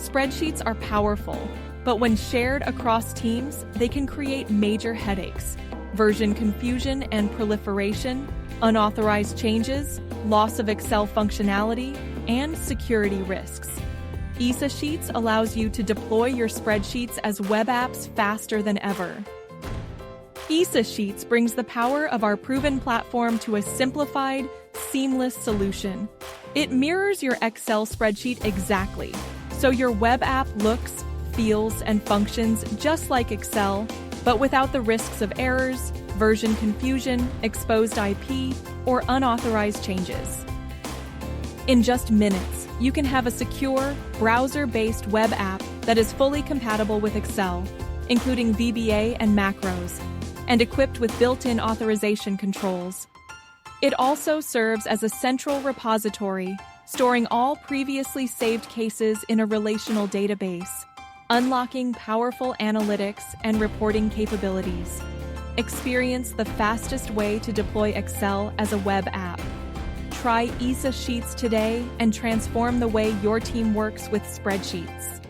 Spreadsheets are powerful, but when shared across teams, they can create major headaches: version confusion and proliferation, unauthorized changes, loss of Excel functionality, and security risks. EASA Sheets allows you to deploy your spreadsheets as web apps faster than ever. EASA Sheets brings the power of our proven platform to a simplified, seamless solution. It mirrors your Excel spreadsheet exactly, so your web app looks, feels, and functions just like Excel, but without the risks of errors, version confusion, exposed IP, or unauthorized changes. In just minutes, you can have a secure, browser-based web app that is fully compatible with Excel, including VBA and macros, and equipped with built-in authorization controls. It also serves as a central repository, storing all previously saved cases in a relational database, unlocking powerful analytics and reporting capabilities. Experience the fastest way to deploy Excel as a web app. Try EASA Sheets today and transform the way your team works with spreadsheets.